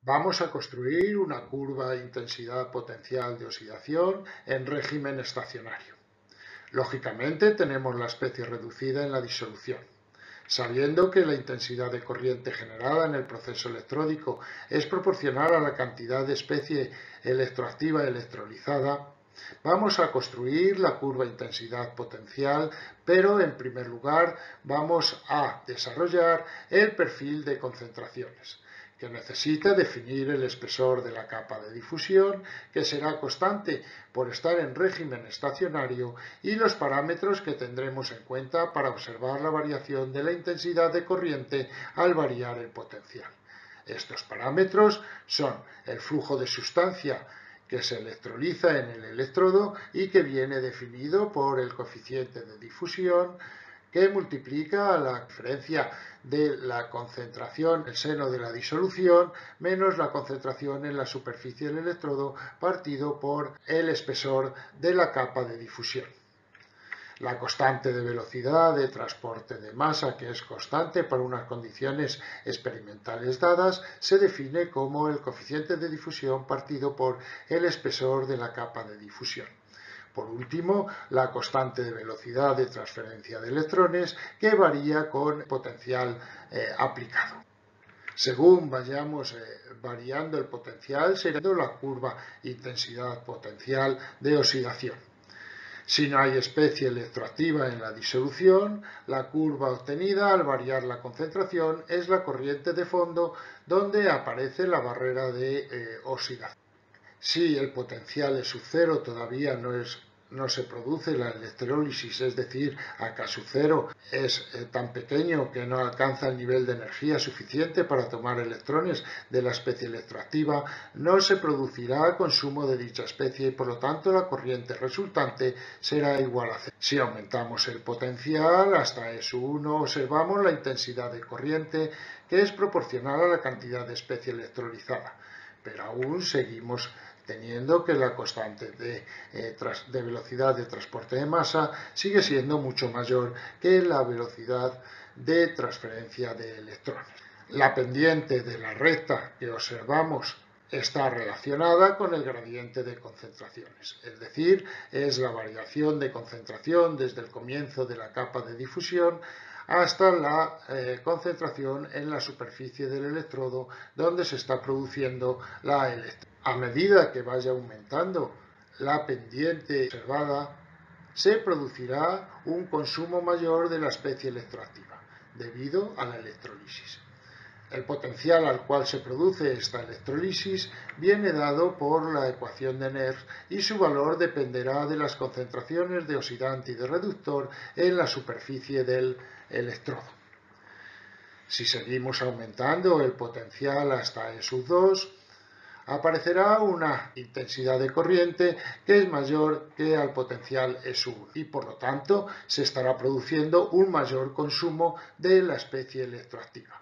Vamos a construir una curva intensidad potencial de oxidación en régimen estacionario. Lógicamente tenemos la especie reducida en la disolución. Sabiendo que la intensidad de corriente generada en el proceso electródico es proporcional a la cantidad de especie electroactiva electrolizada, vamos a construir la curva intensidad potencial, pero en primer lugar vamos a desarrollar el perfil de concentraciones, que necesita definir el espesor de la capa de difusión, que será constante por estar en régimen estacionario, y los parámetros que tendremos en cuenta para observar la variación de la intensidad de corriente al variar el potencial. Estos parámetros son el flujo de sustancia que se electroliza en el electrodo y que viene definido por el coeficiente de difusión, que multiplica la diferencia de la concentración en el seno de la disolución menos la concentración en la superficie del electrodo partido por el espesor de la capa de difusión. La constante de velocidad de transporte de masa, que es constante para unas condiciones experimentales dadas, se define como el coeficiente de difusión partido por el espesor de la capa de difusión. Por último, la constante de velocidad de transferencia de electrones, que varía con potencial aplicado. Según vayamos variando el potencial, será la curva intensidad potencial de oxidación. Si no hay especie electroactiva en la disolución, la curva obtenida al variar la concentración es la corriente de fondo, donde aparece la barrera de oxidación. Si el potencial es sub cero, todavía no se produce la electrólisis, es decir, a K sub cero es tan pequeño que no alcanza el nivel de energía suficiente para tomar electrones de la especie electroactiva, no se producirá consumo de dicha especie y por lo tanto la corriente resultante será igual a cero. Si aumentamos el potencial hasta S1, observamos la intensidad de corriente, que es proporcional a la cantidad de especie electrolizada, pero aún seguimos teniendo que la constante de velocidad de transporte de masa sigue siendo mucho mayor que la velocidad de transferencia de electrones. La pendiente de la recta que observamos está relacionada con el gradiente de concentraciones, es decir, es la variación de concentración desde el comienzo de la capa de difusión hasta la concentración en la superficie del electrodo donde se está produciendo la electrólisis. A medida que vaya aumentando la pendiente observada, se producirá un consumo mayor de la especie electroactiva debido a la electrólisis. El potencial al cual se produce esta electrólisis viene dado por la ecuación de Nernst y su valor dependerá de las concentraciones de oxidante y de reductor en la superficie del electrodo. Si seguimos aumentando el potencial hasta E2, aparecerá una intensidad de corriente que es mayor que al potencial E1 y por lo tanto se estará produciendo un mayor consumo de la especie electroactiva.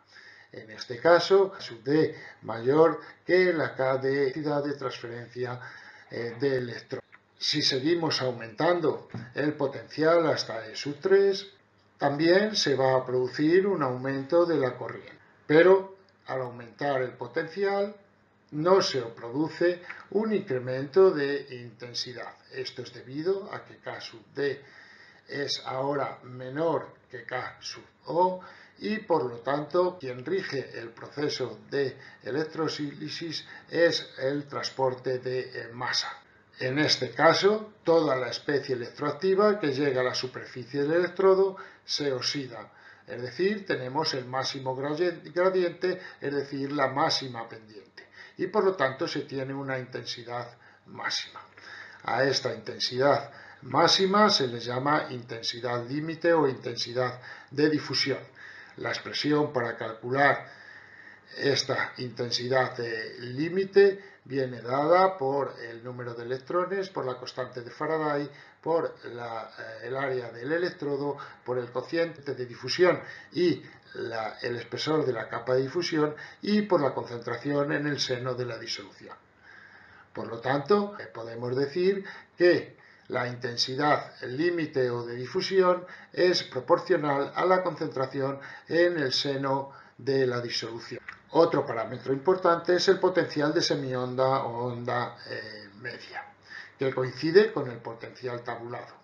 En este caso, sub D mayor que la K de velocidad de transferencia de electrones. Si seguimos aumentando el potencial hasta E3, también se va a producir un aumento de la corriente. Pero al aumentar el potencial, no se produce un incremento de intensidad. Esto es debido a que K sub D es ahora menor que K sub O y por lo tanto quien rige el proceso de electrólisis es el transporte de masa. En este caso, toda la especie electroactiva que llega a la superficie del electrodo se oxida. Es decir, tenemos el máximo gradiente, es decir, la máxima pendiente. Y por lo tanto se tiene una intensidad máxima. A esta intensidad máxima se le llama intensidad límite o intensidad de difusión. La expresión para calcular esta intensidad límite viene dada por el número de electrones, por la constante de Faraday, por el área del electrodo, por el cociente de difusión y el espesor de la capa de difusión y por la concentración en el seno de la disolución. Por lo tanto, podemos decir que la intensidad límite o de difusión es proporcional a la concentración en el seno de la disolución. Otro parámetro importante es el potencial de semionda o onda media, que coincide con el potencial tabulado,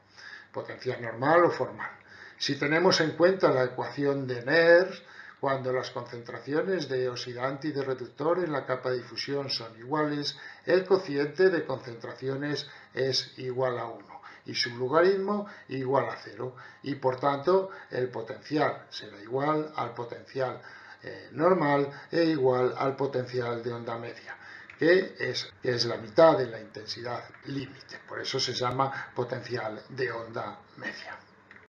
potencial normal o formal. Si tenemos en cuenta la ecuación de Nernst, cuando las concentraciones de oxidante y de reductor en la capa de difusión son iguales, el cociente de concentraciones es igual a 1 y su logaritmo igual a 0, y por tanto el potencial será igual al potencial normal e igual al potencial de onda media, que es la mitad de la intensidad límite. Por eso se llama potencial de onda media.